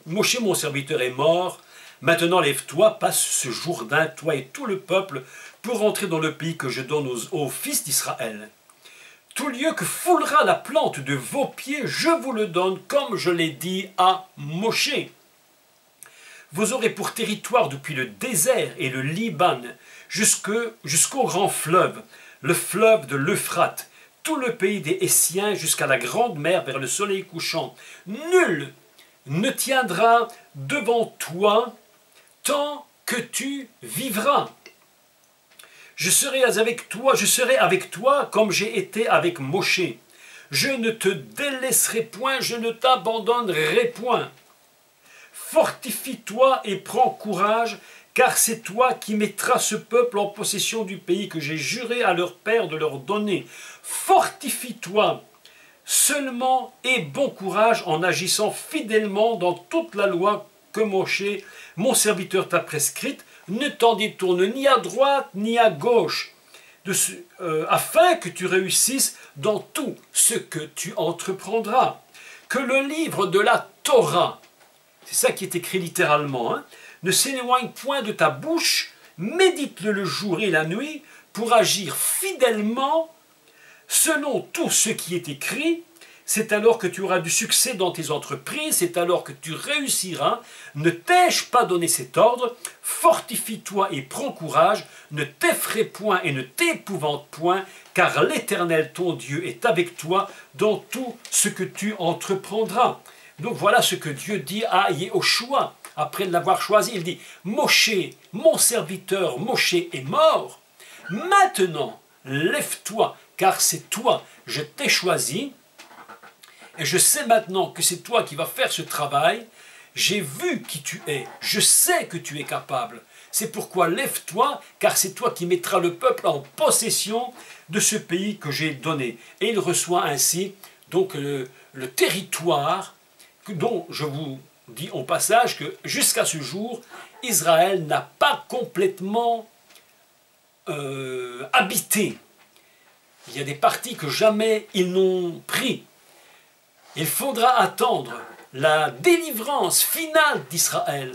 Moshe, mon serviteur, est mort. Maintenant, lève-toi, passe ce Jourdain, toi et tout le peuple, pour entrer dans le pays que je donne aux fils d'Israël. Tout lieu que foulera la plante de vos pieds, je vous le donne, comme je l'ai dit à Moshe. Vous aurez pour territoire depuis le désert et le Liban jusqu'au grand fleuve, le fleuve de l'Euphrate, tout le pays des Essiens jusqu'à la grande mer vers le soleil couchant. Nul ne tiendra devant toi tant que tu vivras. Je serai avec toi comme j'ai été avec Moshe. Je ne te délaisserai point, je ne t'abandonnerai point. Fortifie-toi et prends courage, car c'est toi qui mettras ce peuple en possession du pays que j'ai juré à leur père de leur donner. Fortifie-toi seulement et bon courage en agissant fidèlement dans toute la loi que Moshe, mon serviteur, t'a prescrite. Ne t'en détourne ni à droite ni à gauche, afin que tu réussisses dans tout ce que tu entreprendras. Que le livre de la Torah, c'est ça qui est écrit littéralement, hein, ne s'éloigne point de ta bouche, médite-le le jour et la nuit, pour agir fidèlement selon tout ce qui est écrit. C'est alors que tu auras du succès dans tes entreprises, c'est alors que tu réussiras. Ne t'ai-je pas donné cet ordre? Fortifie-toi et prends courage, ne t'effraie point et ne t'épouvante point, car l'Éternel ton Dieu est avec toi dans tout ce que tu entreprendras. Donc voilà ce que Dieu dit à Yehoshua. Après l'avoir choisi, il dit, Moshe, mon serviteur, Moshe est mort. Maintenant, lève-toi, car c'est toi, je t'ai choisi. Et je sais maintenant que c'est toi qui vas faire ce travail. J'ai vu qui tu es. Je sais que tu es capable. C'est pourquoi lève-toi, car c'est toi qui mettras le peuple en possession de ce pays que j'ai donné. Et il reçoit ainsi donc le territoire dont je vous dis au passage que jusqu'à ce jour, Israël n'a pas complètement habité. Il y a des parties que jamais ils n'ont pris. Il faudra attendre la délivrance finale d'Israël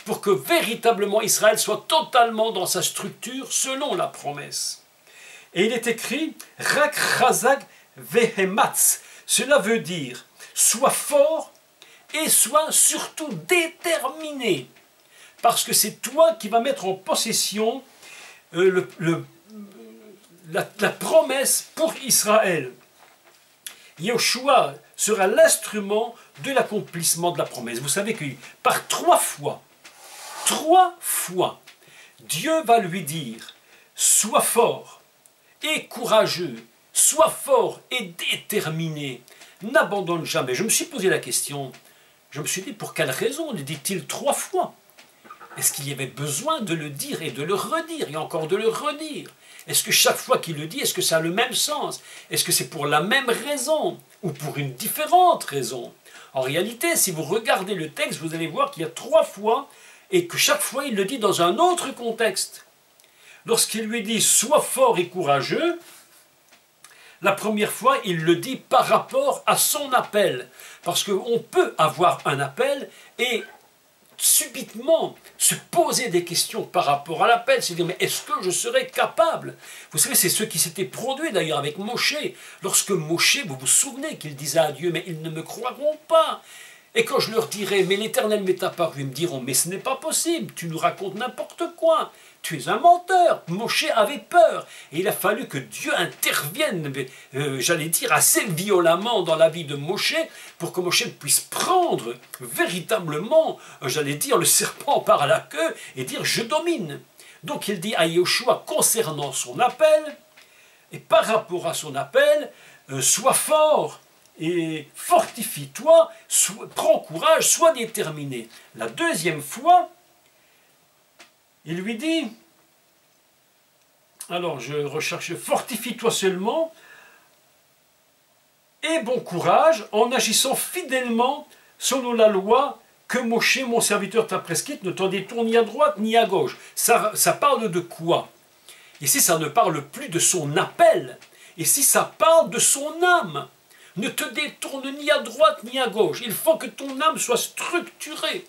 pour que véritablement Israël soit totalement dans sa structure selon la promesse. Et il est écrit « Rak chazak vehematz ». Cela veut dire « sois fort et sois surtout déterminé ». Parce que c'est toi qui vas mettre en possession la promesse pour Israël. Yehoshua sera l'instrument de l'accomplissement de la promesse. Vous savez que par trois fois, Dieu va lui dire « Sois fort et courageux, sois fort et déterminé, n'abandonne jamais ». Je me suis posé la question, je me suis dit pour quelle raison le dit-il trois fois? Est-ce qu'il y avait besoin de le dire et de le redire et encore de le redire? Est-ce que chaque fois qu'il le dit, est-ce que ça a le même sens? Est-ce que c'est pour la même raison ou pour une différente raison? En réalité, si vous regardez le texte, vous allez voir qu'il y a trois fois et que chaque fois il le dit dans un autre contexte. Lorsqu'il lui dit « sois fort et courageux », la première fois, il le dit par rapport à son appel. Parce qu'on peut avoir un appel et subitement se poser des questions par rapport à l'appel, c'est dire mais est-ce que je serai capable? Vous savez, c'est ce qui s'était produit d'ailleurs avec Moshe. Lorsque Moshe, vous vous souvenez qu'il disait à Dieu mais ils ne me croiront pas. Et quand je leur dirai mais l'Éternel m'est apparu, ils me diront mais ce n'est pas possible, tu nous racontes n'importe quoi. Tu es un menteur. Moshe avait peur. Et il a fallu que Dieu intervienne, j'allais dire, assez violemment dans la vie de Moshe, pour que Moshe puisse prendre véritablement, j'allais dire, le serpent par la queue et dire « je domine ». Donc il dit à Yehoshua concernant son appel, et par rapport à son appel, sois fort et fortifie-toi, prends courage, sois déterminé. La deuxième fois, il lui dit, Alors je recherche, fortifie-toi seulement et bon courage en agissant fidèlement selon la loi que Moshe, mon serviteur, t'a prescrite, ne t'en détourne ni à droite ni à gauche. Ça parle de quoi? Ici, ça ne parle plus de son appel. Ici, ça parle de son âme. Ne te détourne ni à droite ni à gauche. Il faut que ton âme soit structurée.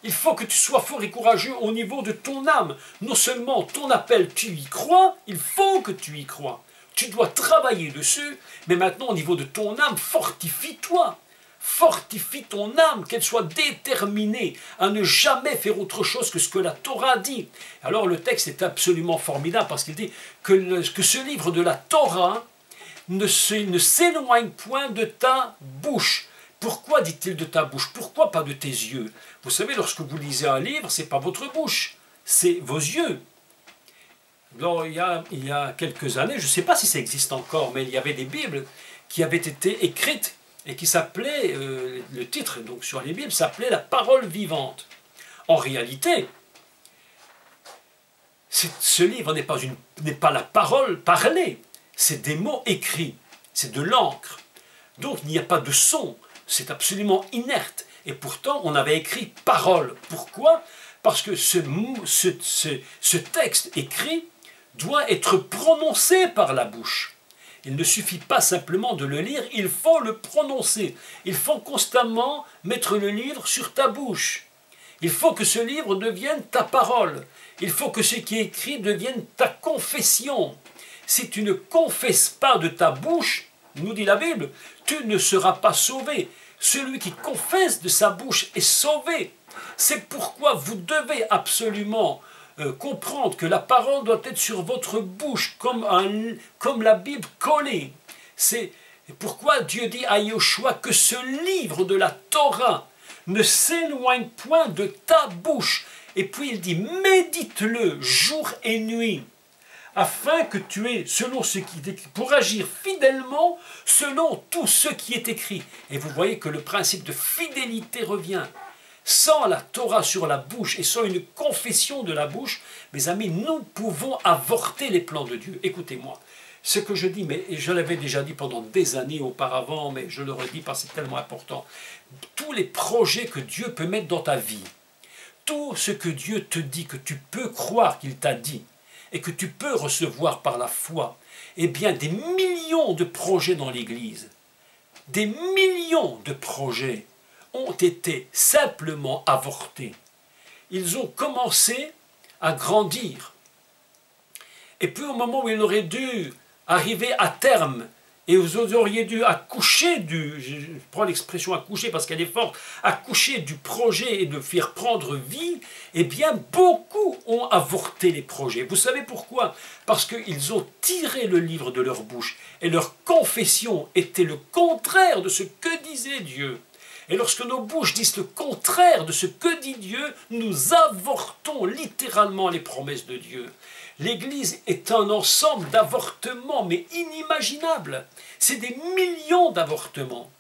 Il faut que tu sois fort et courageux au niveau de ton âme. Non seulement ton appel, tu y crois, il faut que tu y crois. Tu dois travailler dessus, mais maintenant au niveau de ton âme, fortifie-toi. Fortifie ton âme, qu'elle soit déterminée à ne jamais faire autre chose que ce que la Torah dit. Alors le texte est absolument formidable parce qu'il dit que ce livre de la Torah ne s'éloigne point de ta bouche. Pourquoi dit-il de ta bouche? Pourquoi pas de tes yeux? Vous savez, lorsque vous lisez un livre, ce n'est pas votre bouche, c'est vos yeux. Alors, il y a quelques années, je ne sais pas si ça existe encore, mais il y avait des Bibles qui avaient été écrites et qui s'appelait, le titre donc sur les Bibles s'appelait la parole vivante. En réalité, ce livre n'est pas la parole parlée, c'est des mots écrits, c'est de l'encre. Donc il n'y a pas de son, c'est absolument inerte. Et pourtant, on avait écrit parole. Pourquoi? Parce que ce texte écrit doit être prononcé par la bouche. Il ne suffit pas simplement de le lire, il faut le prononcer. Il faut constamment mettre le livre sur ta bouche. Il faut que ce livre devienne ta parole. Il faut que ce qui est écrit devienne ta confession. Si tu ne confesses pas de ta bouche, nous dit la Bible, tu ne seras pas sauvé. Celui qui confesse de sa bouche est sauvé. C'est pourquoi vous devez absolument comprendre que la parole doit être sur votre bouche comme la Bible collée. C'est pourquoi Dieu dit à Yoshua que ce livre de la Torah ne s'éloigne point de ta bouche. Et puis il dit médite-le jour et nuit, afin que tu aies, selon ce qui est écrit, pour agir fidèlement selon tout ce qui est écrit. Et vous voyez que le principe de fidélité revient. Sans la Torah sur la bouche et sans une confession de la bouche, mes amis, nous pouvons avorter les plans de Dieu. Écoutez-moi, ce que je dis, mais je l'avais déjà dit pendant des années auparavant, mais je le redis parce que c'est tellement important. Tous les projets que Dieu peut mettre dans ta vie, tout ce que Dieu te dit, que tu peux croire qu'il t'a dit, et que tu peux recevoir par la foi, eh bien des millions de projets dans l'Église, des millions de projets ont été simplement avortés. Ils ont commencé à grandir. Et puis au moment où ils auraient dû arriver à terme, et vous auriez dû accoucher je prends l'expression accoucher parce qu'elle est forte, accoucher du projet et de faire prendre vie, eh bien beaucoup ont avorté les projets. Vous savez pourquoi? Parce qu'ils ont tiré le livre de leur bouche, et leur confession était le contraire de ce que disait Dieu. Et lorsque nos bouches disent le contraire de ce que dit Dieu, nous avortons littéralement les promesses de Dieu. L'Église est un ensemble d'avortements, mais inimaginables. C'est des millions d'avortements.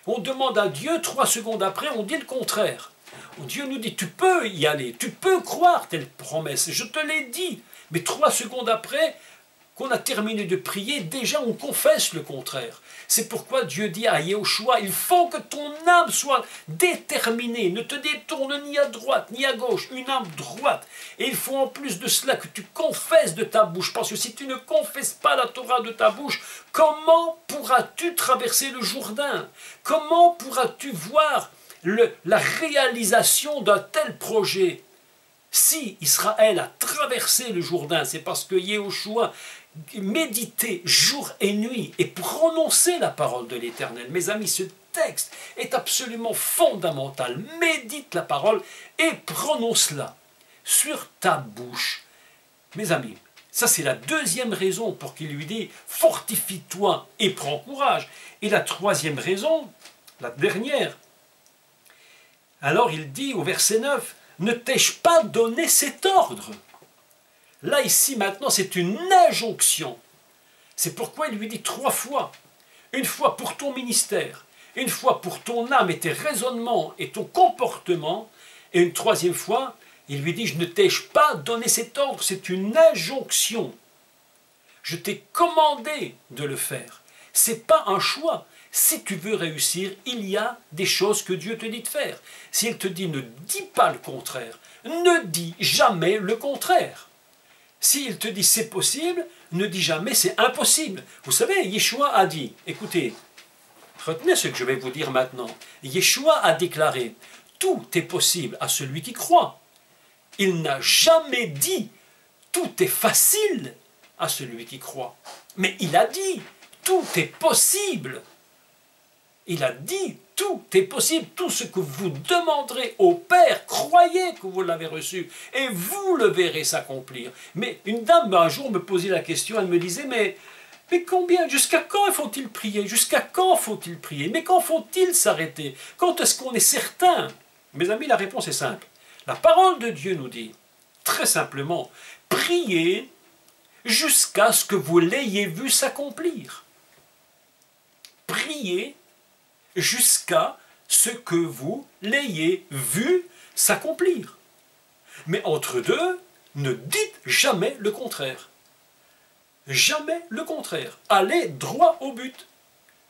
On demande à Dieu, 3 secondes après, on dit le contraire. Dieu nous dit, tu peux y aller, tu peux croire telle promesse, je te l'ai dit. Mais 3 secondes après, qu'on a terminé de prier, déjà on confesse le contraire. C'est pourquoi Dieu dit à Yoshua, il faut que ton âme soit déterminée, ne te détourne ni à droite ni à gauche, une âme droite. Et il faut en plus de cela que tu confesses de ta bouche, parce que si tu ne confesses pas la Torah de ta bouche, comment pourras-tu traverser le Jourdain? Comment pourras-tu voir la réalisation d'un tel projet? Si Israël a traversé le Jourdain, c'est parce que Yehoshua méditait jour et nuit et prononçait la parole de l'Éternel. Mes amis, ce texte est absolument fondamental. Médite la parole et prononce-la sur ta bouche. Mes amis, ça c'est la deuxième raison pour qu'il lui dit « Fortifie-toi et prends courage ». Et la troisième raison, la dernière, alors il dit au verset 9, « Ne t'ai-je pas donné cet ordre ?» Là, ici, maintenant, c'est une injonction. C'est pourquoi il lui dit 3 fois. Une fois pour ton ministère, une fois pour ton âme et tes raisonnements et ton comportement, et une 3e fois, il lui dit, je ne t'ai-je pas donné cet ordre, c'est une injonction. Je t'ai commandé de le faire. Ce n'est pas un choix. Si tu veux réussir, il y a des choses que Dieu te dit de faire. S'il te dit ne dis pas le contraire, ne dis jamais le contraire. S'il te dit c'est possible, ne dis jamais c'est impossible. Vous savez, Yeshua a dit, écoutez, retenez ce que je vais vous dire maintenant. Yeshua a déclaré, tout est possible à celui qui croit. Il n'a jamais dit, tout est facile à celui qui croit. Mais il a dit, tout est possible. Il a dit, tout est possible, tout ce que vous demanderez au Père, croyez que vous l'avez reçu, et vous le verrez s'accomplir. Mais une dame, un jour, me posait la question, elle me disait, mais combien, jusqu'à quand faut-il prier? Jusqu'à quand faut-il prier? Mais quand faut-il s'arrêter? Quand est-ce qu'on est certain? Mes amis, la réponse est simple. La parole de Dieu nous dit, très simplement, priez jusqu'à ce que vous l'ayez vu s'accomplir. Priez jusqu'à ce que vous l'ayez vu s'accomplir. Mais entre deux, ne dites jamais le contraire. Jamais le contraire. Allez droit au but.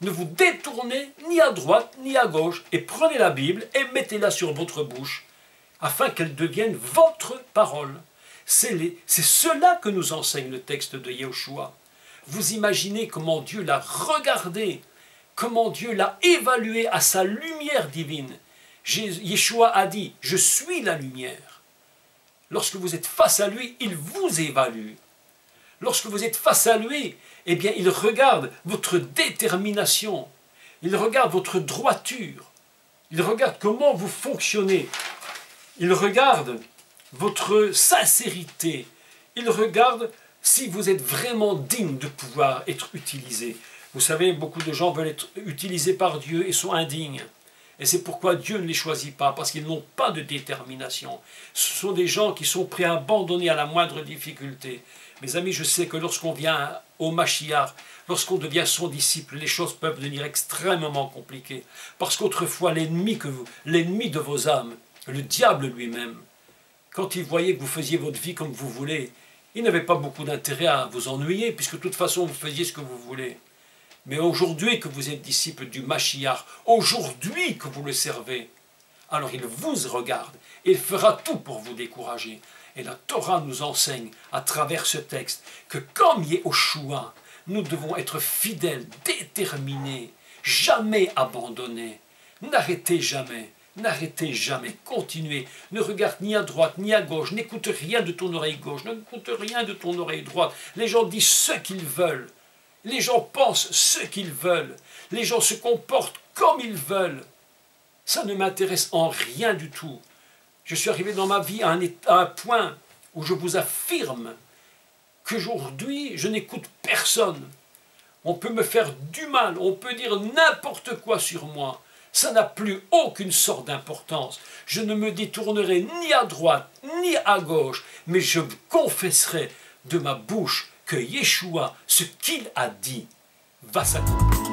Ne vous détournez ni à droite ni à gauche et prenez la Bible et mettez-la sur votre bouche afin qu'elle devienne votre parole. C'est cela que nous enseigne le texte de Yeshua. Vous imaginez comment Dieu l'a regardé, comment Dieu l'a évalué à sa lumière divine. Yeshua a dit, je suis la lumière. Lorsque vous êtes face à lui, il vous évalue. Lorsque vous êtes face à lui, eh bien, il regarde votre détermination, il regarde votre droiture, il regarde comment vous fonctionnez, il regarde votre sincérité, il regarde si vous êtes vraiment digne de pouvoir être utilisé. Vous savez, beaucoup de gens veulent être utilisés par Dieu et sont indignes. Et c'est pourquoi Dieu ne les choisit pas, parce qu'ils n'ont pas de détermination. Ce sont des gens qui sont prêts à abandonner à la moindre difficulté. Mes amis, je sais que lorsqu'on vient au Mashiach, lorsqu'on devient son disciple, les choses peuvent devenir extrêmement compliquées. Parce qu'autrefois, l'ennemi de vos âmes, le diable lui-même, quand il voyait que vous faisiez votre vie comme vous voulez, il n'avait pas beaucoup d'intérêt à vous ennuyer, puisque de toute façon, vous faisiez ce que vous voulez. Mais aujourd'hui que vous êtes disciple du Mashiach, aujourd'hui que vous le servez, alors il vous regarde et il fera tout pour vous décourager. Et la Torah nous enseigne à travers ce texte que comme Yeshua, nous devons être fidèles, déterminés, jamais abandonnés. N'arrêtez jamais, continuez. Ne regarde ni à droite ni à gauche, n'écoute rien de ton oreille gauche, n'écoute rien de ton oreille droite. Les gens disent ce qu'ils veulent. Les gens pensent ce qu'ils veulent. Les gens se comportent comme ils veulent. Ça ne m'intéresse en rien du tout. Je suis arrivé dans ma vie à un point où je vous affirme qu'aujourd'hui, je n'écoute personne. On peut me faire du mal, on peut dire n'importe quoi sur moi. Ça n'a plus aucune sorte d'importance. Je ne me détournerai ni à droite ni à gauche, mais je confesserai de ma bouche que Yeshua, ce qu'il a dit, va s'accomplir.